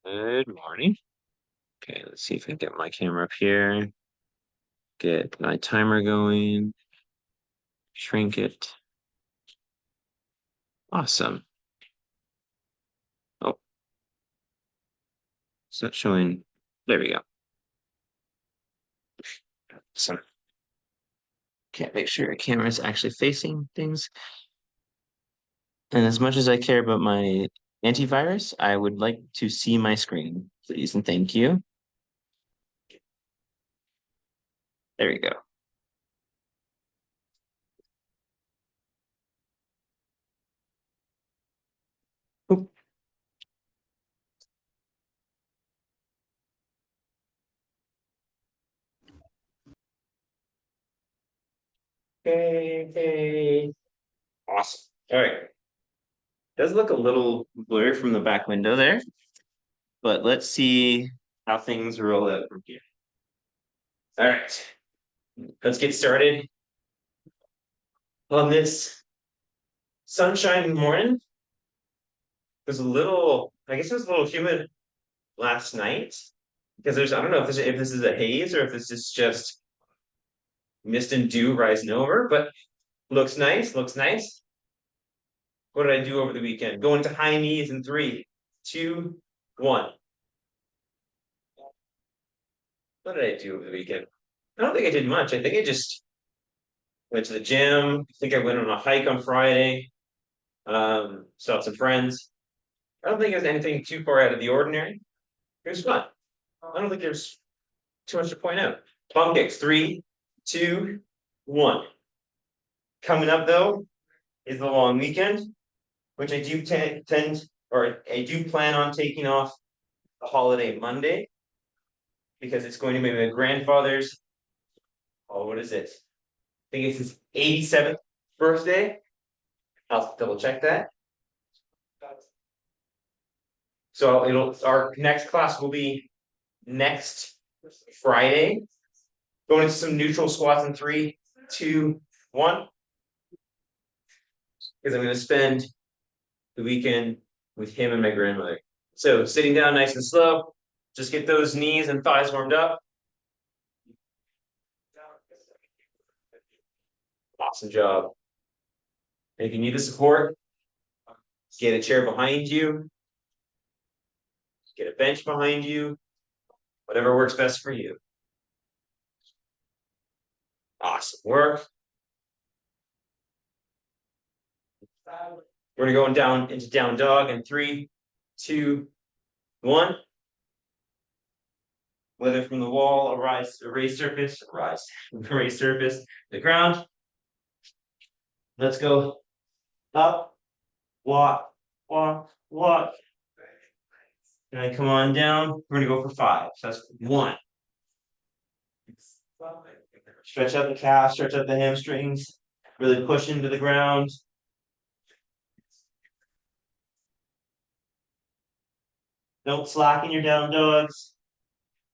Good morning. Okay, let's see if I can get my camera up here. Get my timer going. Shrink it. Awesome. Oh, it's not showing. There we go. So, can't make sure your camera is actually facing things. And as much as I care about my antivirus, I would like to see my screen, please, and thank you. There we go. Oop. Okay. Awesome. All right. Does look a little blurry from the back window there, but let's see how things roll out from here. All right, let's get started on this sunshine morning. It was a little, I guess it was a little humid last night because I don't know if this is a haze or if this is just mist and dew rising over, but looks nice, looks nice. What did I do over the weekend? Go into high knees in three, two, one. What did I do over the weekend? I don't think I did much. I think I just went to the gym. I think I went on a hike on Friday. Saw some friends. I don't think there's anything too far out of the ordinary. It was fun. I don't think there's too much to point out. Plum kicks, three, two, one. Coming up though is the long weekend, which I do tend or I do plan on taking off the holiday Monday because it's going to be my grandfather's. Oh, what is it? I think it's his 87th birthday. I'll double check that. So our next class will be next Friday. Going into some neutral squats in three, two, one. Because I'm going to spend the weekend with him and my grandmother. So sitting down nice and slow, just get those knees and thighs warmed up. Awesome job. And if you need the support, get a chair behind you, get a bench behind you, whatever works best for you. Awesome work. We're gonna go down into down dog in three, two, one. Whether from the wall, raised surface, raised surface, the ground. Let's go up, walk, walk, walk. And I come on down. We're gonna go for five. So that's one. Stretch out the calf, stretch out the hamstrings, really push into the ground. Don't slacken your down dogs.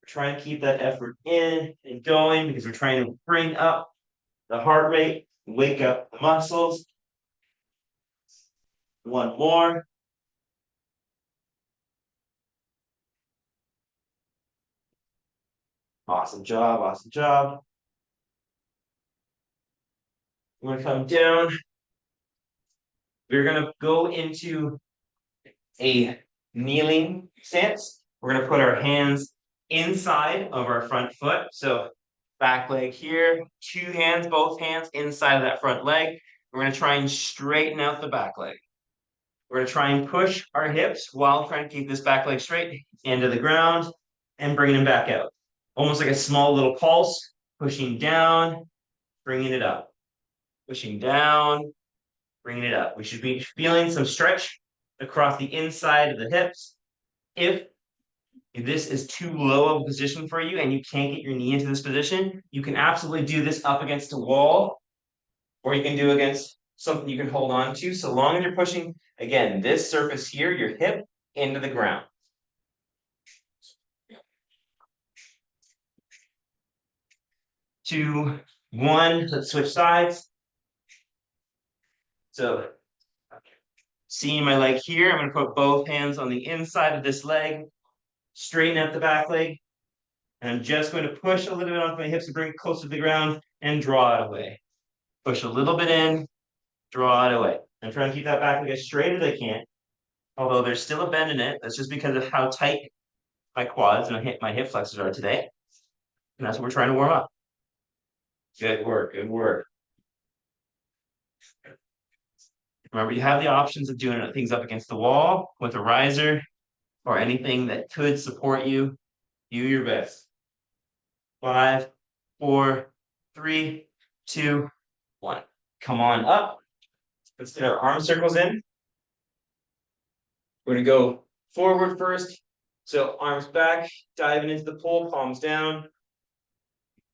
Try and keep that effort in and going because we're trying to bring up the heart rate, wake up the muscles. One more. Awesome job, awesome job. We're gonna come down. We're gonna go into a kneeling stance. We're gonna put our hands inside of our front foot. So back leg here, two hands, both hands inside of that front leg. We're gonna try and straighten out the back leg. We're gonna try and push our hips while trying to keep this back leg straight into the ground and bringing them back out. Almost like a small little pulse, pushing down, bringing it up. Pushing down, bringing it up. We should be feeling some stretch across the inside of the hips. If this is too low of a position for you and you can't get your knee into this position, you can absolutely do this up against a wall, or you can do against something you can hold on to, so long as you're pushing, again, this surface here, your hip, into the ground. Two, one, let's switch sides. So seeing my leg here, I'm going to put both hands on the inside of this leg, straighten out the back leg. And I'm just going to push a little bit onto my hips to bring it closer to the ground and draw it away. Push a little bit in, draw it away. I'm trying to keep that back leg as straight as I can. Although there's still a bend in it. That's just because of how tight my quads and my hip flexors are today. And that's what we're trying to warm up. Good work, good work. Remember, you have the options of doing things up against the wall with a riser or anything that could support you. Do your best. 5, 4, 3, 2, 1. Come on up. Let's get our arm circles in. We're going to go forward first. So arms back, diving into the pull, palms down.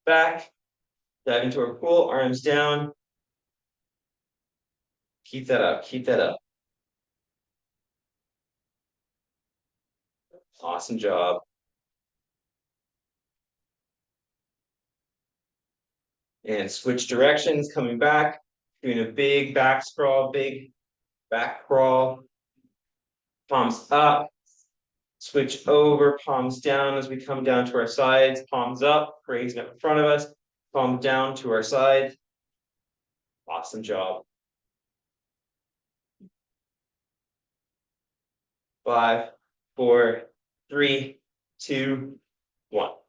Back, dive into our pull, arms down. Keep that up, keep that up. Awesome job. And switch directions, coming back, doing a big back scrawl, big back crawl. Palms up, switch over, palms down as we come down to our sides, palms up, raising up in front of us, palm down to our side. Awesome job. 5, 4, 3, 2, 1. All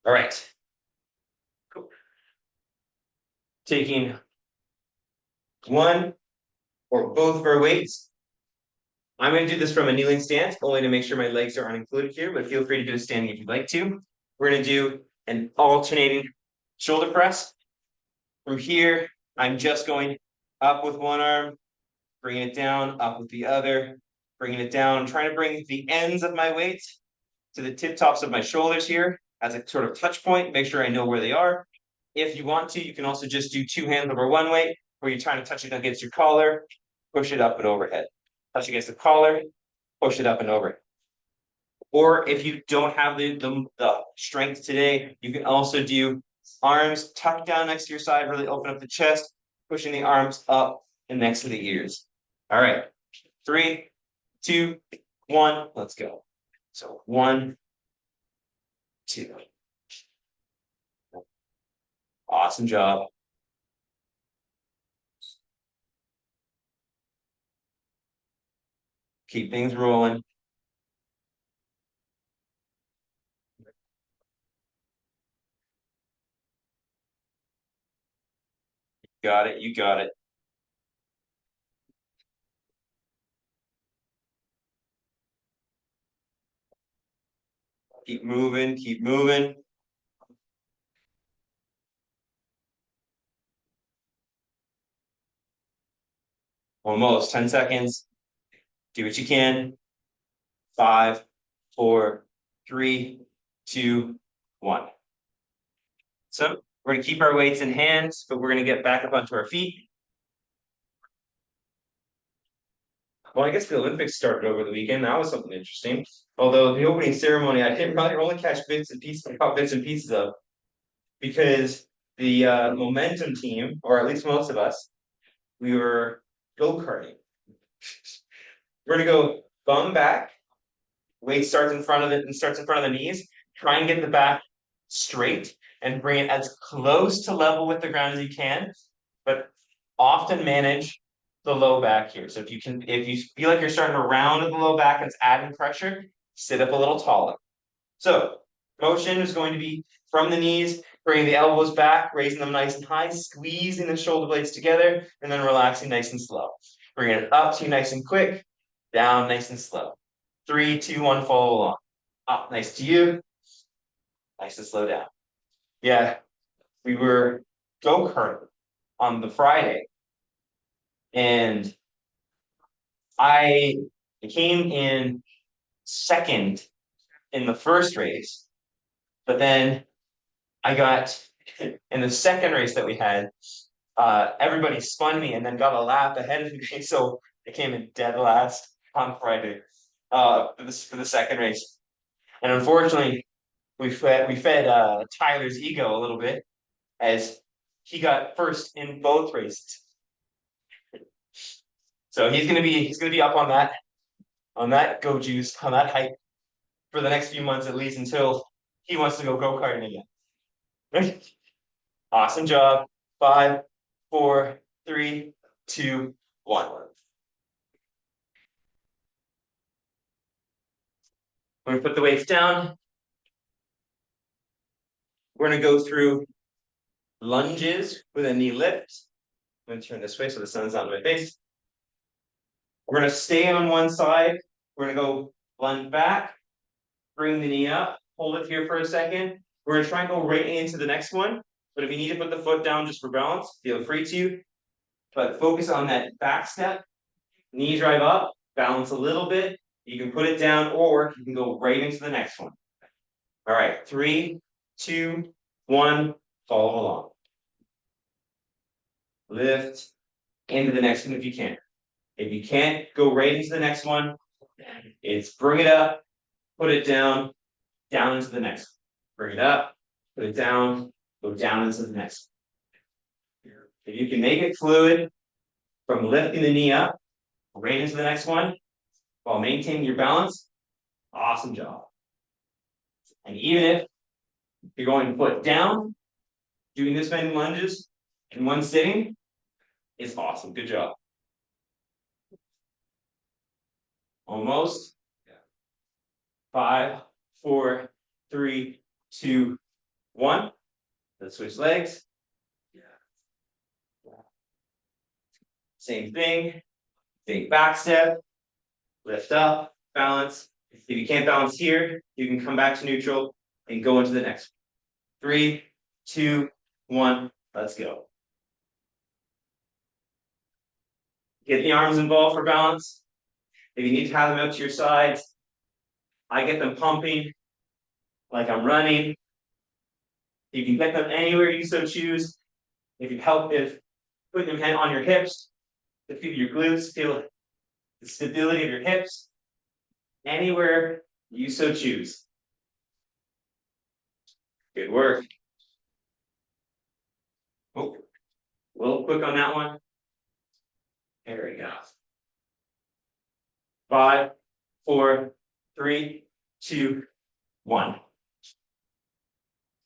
right. Cool. Taking one or both of our weights. I'm going to do this from a kneeling stance, only to make sure my legs are included here, but feel free to do a standing if you'd like to. We're going to do an alternating shoulder press. From here, I'm just going up with one arm, bringing it down, up with the other, bringing it down. I'm trying to bring the ends of my weights to the tip tops of my shoulders here as a sort of touch point, make sure I know where they are. If you want to, you can also just do 2 hands over one weight, where you're trying to touch it against your collar, push it up and overhead. Touch against the collar, push it up and over. Or if you don't have the strength today, you can also do arms tucked down next to your side, really open up the chest, pushing the arms up and next to the ears. All right, 3, 2, 1, let's go. So 1, 2. Awesome job. Keep things rolling. Got it, you got it. Keep moving, keep moving. Almost 10 seconds. Do what you can. 5, 4, 3, 2, 1. So we're going to keep our weights in hands, but we're going to get back up onto our feet. Well, I guess the Olympics started over the weekend. That was something interesting. Although the opening ceremony, I didn't really only catch bits and pieces, caught bits and pieces of, because the momentum team, or at least most of us, we were go-karting. We're gonna go bum back. Weight starts in front of it and starts in front of the knees. Try and get the back straight and bring it as close to level with the ground as you can, but often manage the low back here. So if you feel like you're starting to round at the low back and it's adding pressure, sit up a little taller. So motion is going to be from the knees, bringing the elbows back, raising them nice and high, squeezing the shoulder blades together, and then relaxing nice and slow. Bring it up to you nice and quick, down nice and slow. 3, 2, 1, follow along. Up, nice to you. Nice and slow down. Yeah, we were go-karting on the Friday, and I came in second in the first race, but then I got in the second race that we had, everybody spun me and then got a lap ahead of me, so I came in dead last on Friday for the second race. And unfortunately, we fed Tyler's ego a little bit, as he got first in both races. So he's gonna be up on that go juice, on that hype for the next few months at least until he wants to go go-karting again. Awesome job. 5, 4, 3, 2, 1. We're gonna put the weights down. We're gonna go through lunges with a knee lift. I'm gonna turn this way so the sun's not in my face. We're gonna stay on one side. We're gonna go lunge back, bring the knee up, hold it here for a second. We're gonna try and go right into the next one. But if you need to put the foot down just for balance, feel free to. But focus on that back step, knee drive up, balance a little bit. You can put it down or you can go right into the next one. All right, 3, 2, 1, follow along. Lift into the next one if you can. If you can't, go right into the next one. It's bring it up, put it down, down into the next one. Bring it up, put it down, go down into the next one. If you can make it fluid from lifting the knee up, right into the next one, while maintaining your balance, awesome job. And even if you're going foot down, doing this many lunges in one sitting is awesome. Good job. Almost. 5, 4, 3, 2, 1. Let's switch legs. Same thing. Take back step, lift up, balance. If you can't balance here, you can come back to neutral and go into the next one. 3, 2, 1. Let's go. Get the arms involved for balance. If you need to have them out to your sides, I get them pumping like I'm running. You can get them anywhere you so choose. If you help with putting them on your hips, to feel your glutes, feel the stability of your hips, anywhere you so choose. Good work. Oh, a little quick on that one. There we go. 5, 4, 3, 2, 1.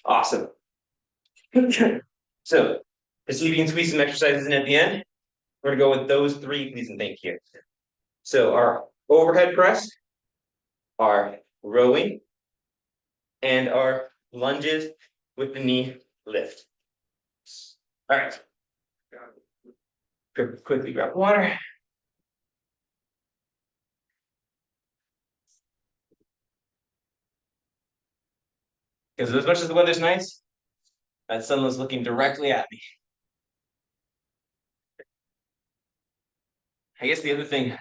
Awesome. So, to see if you can squeeze some exercises in at the end, we're gonna go with those 3, please and thank you. So our overhead press, our rowing, and our lunges with the knee lift. All right. Quickly grab water. Because as much as the weather's nice, that sun was looking directly at me. I guess the other thing,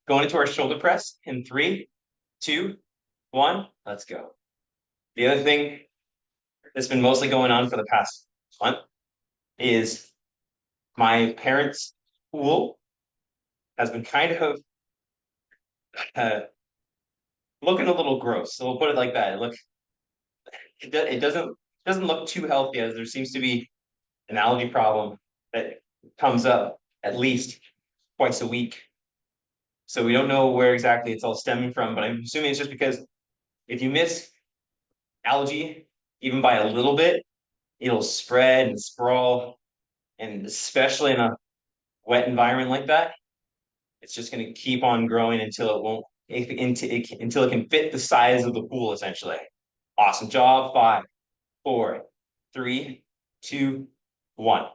going into our shoulder press in 3, 2, 1, let's go. The other thing that's been mostly going on for the past month is my parents' pool has been kind of looking a little gross. So we'll put it like that. It doesn't look too healthy, as there seems to be an algae problem that comes up at least twice a week. So we don't know where exactly it's all stemming from, but I'm assuming it's just because if you miss algae even by a little bit, it'll spread and sprawl, and especially in a wet environment like that, it's just going to keep on growing until it won't until it can fit the size of the pool essentially. Awesome job. 5, 4, 3, 2, 1.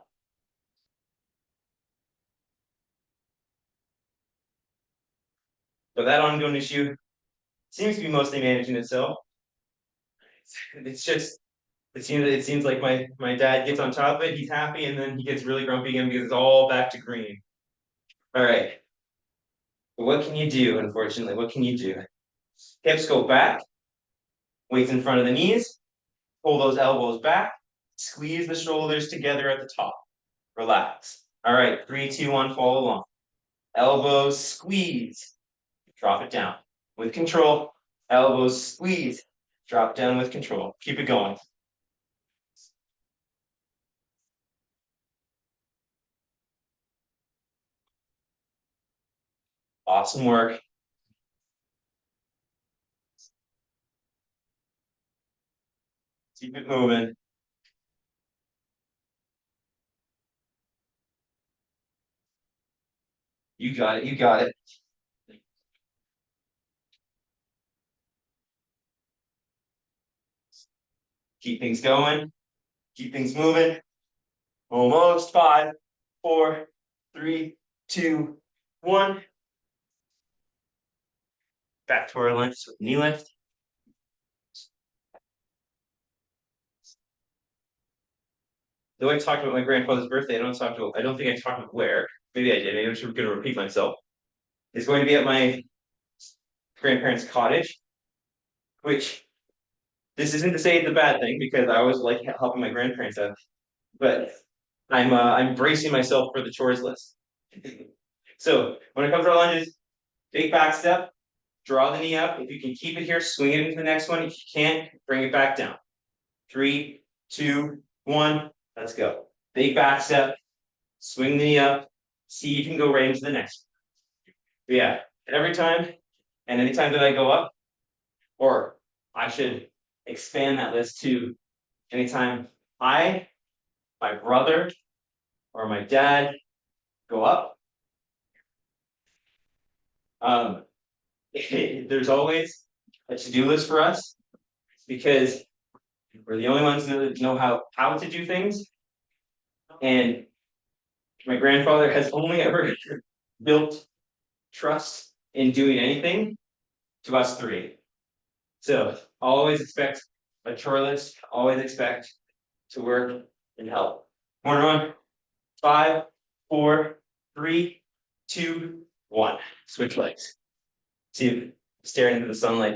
So that ongoing issue seems to be mostly managing itself. It's just it seems like my dad gets on top of it, he's happy, and then he gets really grumpy again because it's all back to green. All right. What can you do, unfortunately? What can you do? Hips go back, weights in front of the knees, pull those elbows back, squeeze the shoulders together at the top. Relax. All right, 3, 2, 1, follow along. Elbows squeeze, drop it down with control. Elbows squeeze, drop down with control. Keep it going. Awesome work. Keep it moving. You got it. You got it. Keep things going. Keep things moving. Almost. 5, 4, 3, 2, 1. Back to our lunge with knee lift. Though I talked about my grandfather's birthday, I don't think I talked about where. Maybe I did. Maybe I'm going to repeat myself. It's going to be at my grandparents' cottage, which this isn't to say it's a bad thing because I always like helping my grandparents out, but I'm bracing myself for the chores list. So when it comes to our lunges, big back step, draw the knee up. If you can keep it here, swing it into the next one. If you can't, bring it back down. 3, 2, 1, let's go. Big back step, swing the knee up, see if you can go right into the next one. But yeah, every time and anytime that I go up, or I should expand that list to anytime I, my brother, or my dad go up, there's always a to-do list for us because we're the only ones that know how to do things. And my grandfather has only ever built trust in doing anything to us three. So always expect a chore list, always expect to work and help. One. 5, 4, 3, 2, 1. Switch legs. See, staring into the sunlight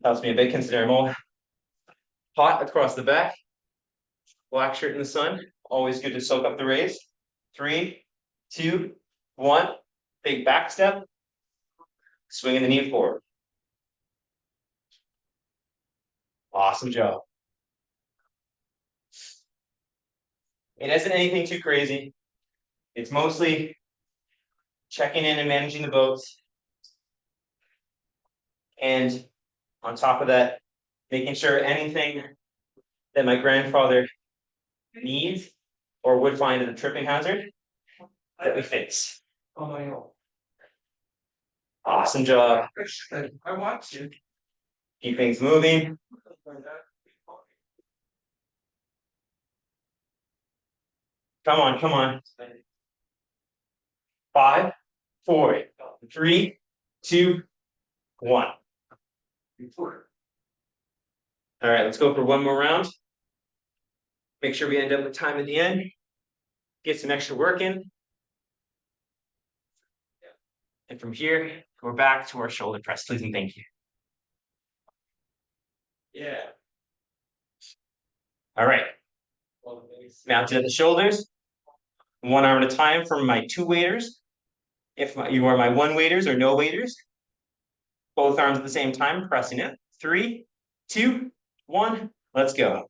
helps me a bit considering I'm all hot across the back. Black shirt in the sun, always good to soak up the rays. 3, 2, 1. Big back step. Swinging the knee forward. Awesome job. It isn't anything too crazy. It's mostly checking in and managing the boats. And on top of that, making sure anything that my grandfather needs or would find as a tripping hazard that we fix. Oh my God. Awesome job. I want to. Keep things moving. Come on, come on. 5, 4, 3, 2, 1. All right, let's go for one more round. Make sure we end up with time at the end. Get some extra work in. And from here, we're back to our shoulder press, please and thank you. Yeah. All right. Now to the shoulders. One arm at a time for my 2 waders. If you are my 1 waders or no waders, both arms at the same time, pressing it. 3, 2, 1, let's go.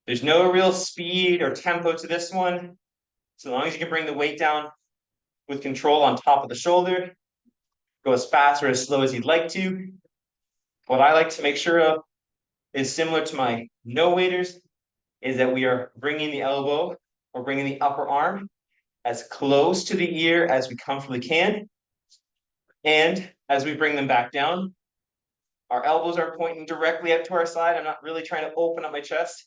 There's no real speed or tempo to this one. So long as you can bring the weight down with control on top of the shoulder, go as fast or as slow as you'd like to. What I like to make sure of is similar to my no waders, is that we are bringing the elbow or bringing the upper arm as close to the ear as we comfortably can. And as we bring them back down, our elbows are pointing directly out to our side. I'm not really trying to open up my chest.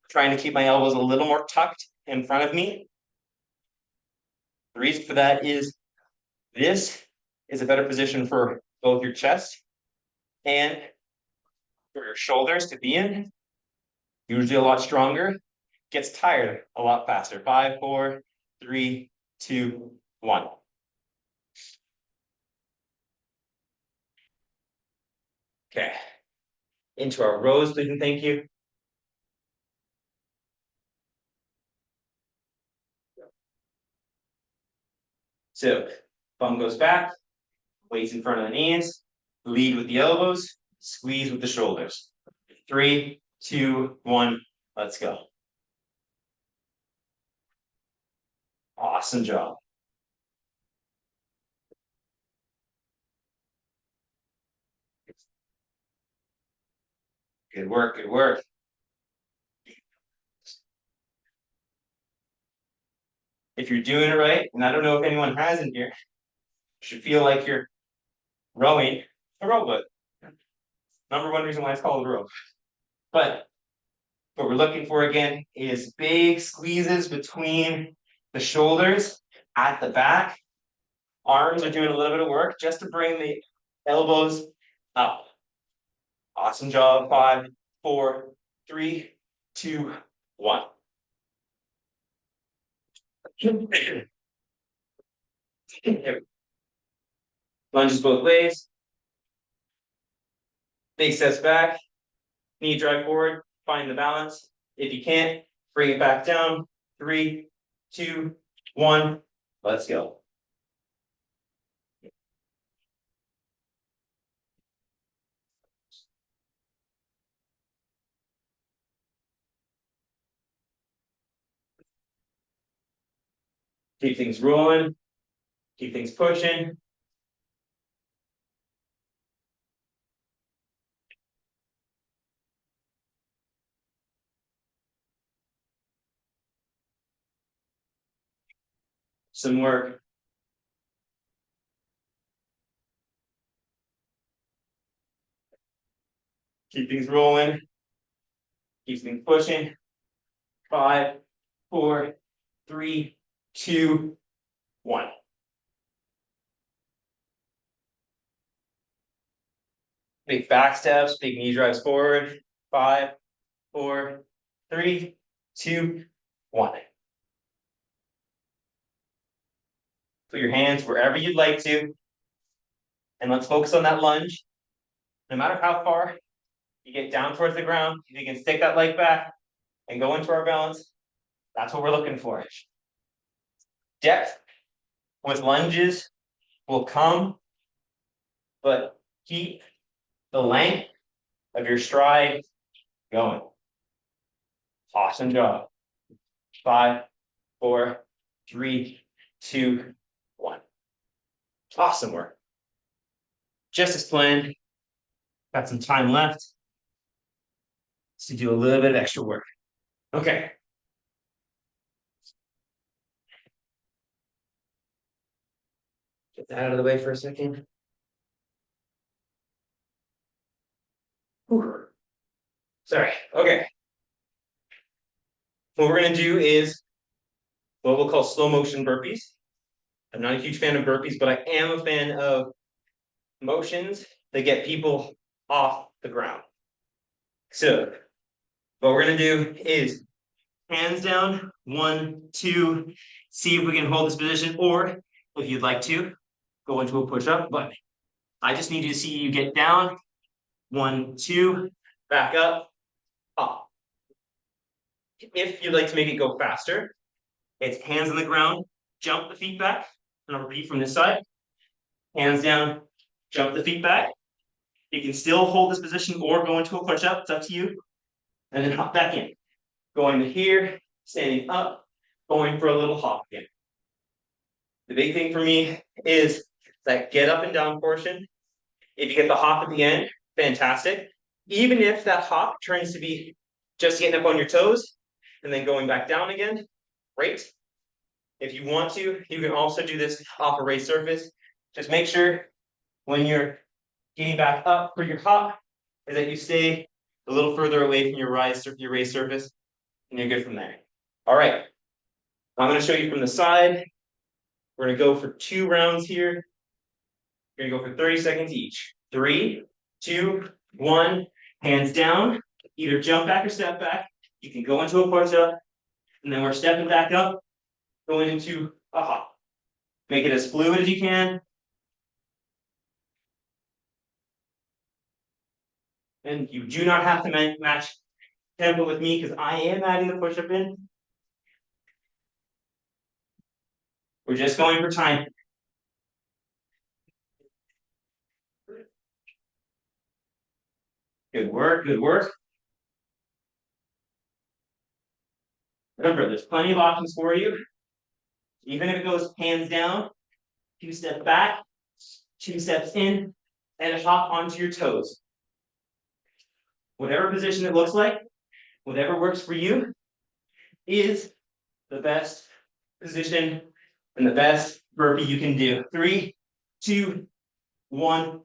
I'm trying to keep my elbows a little more tucked in front of me. The reason for that is this is a better position for both your chest and for your shoulders to be in. Usually a lot stronger, gets tired a lot faster. 5, 4, 3, 2, 1. Okay. Into our rows, please and thank you. So bum goes back, weights in front of the knees, lead with the elbows, squeeze with the shoulders. 3, 2, 1, let's go. Awesome job. Good work, good work. If you're doing it right, and I don't know if anyone has in here, you should feel like you're rowing a rowboat. Number one reason why it's called a row. But what we're looking for again is big squeezes between the shoulders at the back. Arms are doing a little bit of work just to bring the elbows up. Awesome job. 5, 4, 3, 2, 1. Lunges both ways. Big steps back. Knee drive forward. Find the balance. If you can't, bring it back down. 3, 2, 1. Let's go. Keep things rolling. Keep things pushing. Some work. Keep things rolling. Keep things pushing. 5, 4, 3, 2, 1. Big back steps, big knee drives forward. 5, 4, 3, 2, 1. Put your hands wherever you'd like to. And let's focus on that lunge. No matter how far you get down towards the ground, if you can stick that leg back and go into our balance, that's what we're looking for. Depth with lunges will come, but keep the length of your stride going. Awesome job. 5, 4, 3, 2, 1. Awesome work. Just as planned. Got some time left to do a little bit of extra work. Okay. Get that out of the way for a second. Whew. Sorry. Okay. What we're going to do is what we'll call slow motion burpees. I'm not a huge fan of burpees, but I am a fan of motions that get people off the ground. So what we're going to do is hands down, 1, 2, see if we can hold this position, or if you'd like to, go into a push-up, but I just need to see you get down, 1, 2, back up, up. If you'd like to make it go faster, it's hands on the ground, jump the feet back, and I'll repeat from this side. Hands down, jump the feet back. You can still hold this position or go into a push-up, it's up to you. And then hop back in. Going to here, standing up, going for a little hop again. The big thing for me is that get up and down portion. If you get the hop at the end, fantastic. Even if that hop turns to be just getting up on your toes and then going back down again, great. If you want to, you can also do this off a raised surface. Just make sure when you're getting back up for your hop is that you stay a little further away from your raised surface, and you're good from there. All right, I'm going to show you from the side. We're going to go for 2 rounds here. We're going to go for 30 seconds each. 3, 2, 1, hands down. Either jump back or step back. You can go into a push-up, and then we're stepping back up, going into a hop. Make it as fluid as you can. And you do not have to match tempo with me because I am adding the push-up in. We're just going for time. Good work, good work. Remember, there's plenty of options for you. Even if it goes hands down, 2 steps back, 2 steps in, and a hop onto your toes. whatever position it looks like, whatever works for you is the best position and the best burpee you can do. 3, 2, 1.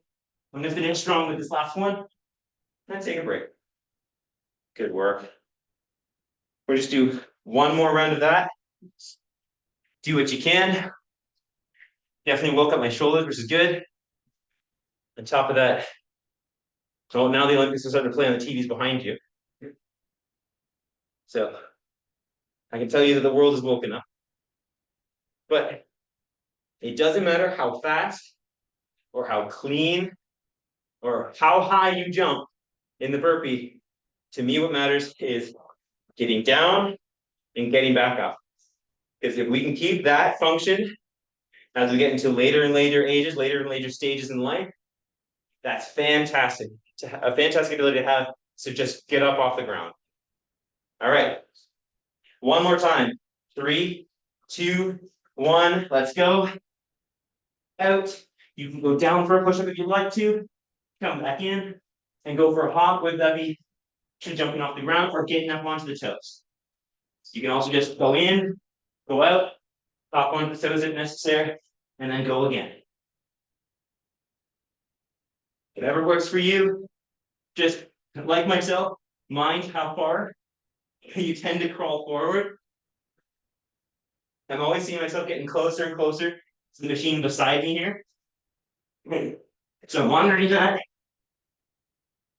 I'm gonna finish strong with this last one, then take a break. Good work. We'll just do one more round of that. Do what you can. Definitely woke up my shoulders, which is good. On top of that, so now the Olympics are starting to play on the TVs behind you. So I can tell you that the world is woken up. But it doesn't matter how fast or how clean or how high you jump in the burpee. To me, what matters is getting down and getting back up. Because if we can keep that function as we get into later and later ages, later and later stages in life, that's fantastic. A fantastic ability to have to just get up off the ground. All right. One more time. 3, 2, 1. Let's go. Out. You can go down for a push-up if you'd like to. Come back in and go for a hop, whether that be jumping off the ground or getting up onto the toes. You can also just go in, go out, hop onto the toes if necessary, and then go again. Whatever works for you. Just like myself, mind how far you tend to crawl forward. I'm always seeing myself getting closer and closer to the machine beside me here. So I'm monitoring that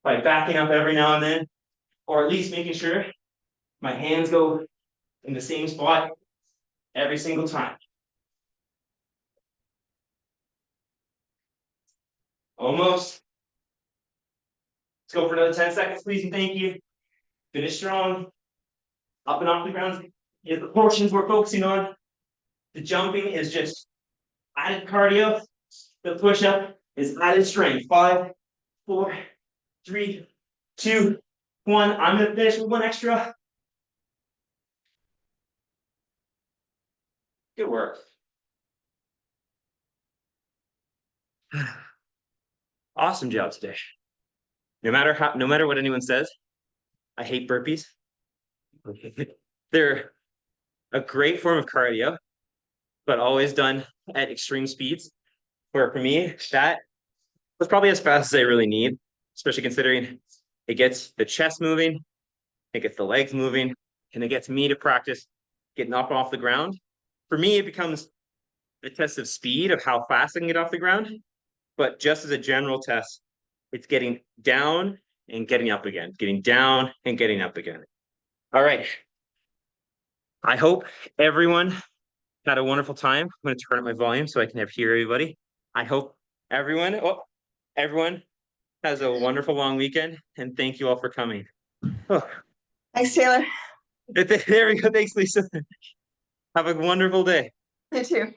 by backing up every now and then, or at least making sure my hands go in the same spot every single time. Almost. Let's go for another 10 seconds, please, and thank you. Finish strong. Up and off the ground is the portions we're focusing on. The jumping is just added cardio. The push-up is added strength. 5, 4, 3, 2, 1. I'm gonna finish with one extra. Good work. Awesome job today. No matter what anyone says, I hate burpees. They're a great form of cardio, but always done at extreme speeds. Where for me, that was probably as fast as I really need, especially considering it gets the chest moving, it gets the legs moving, and it gets me to practice getting up off the ground. For me, it becomes the test of speed of how fast I can get off the ground. But just as a general test, it's getting down and getting up again, getting down and getting up again. All right. I hope everyone had a wonderful time. I'm going to turn up my volume so I can hear everybody. I hope everyone has a wonderful long weekend, and thank you all for coming. Oh. Thanks, Taylor. There we go. Thanks, Lisa. Have a wonderful day. You too.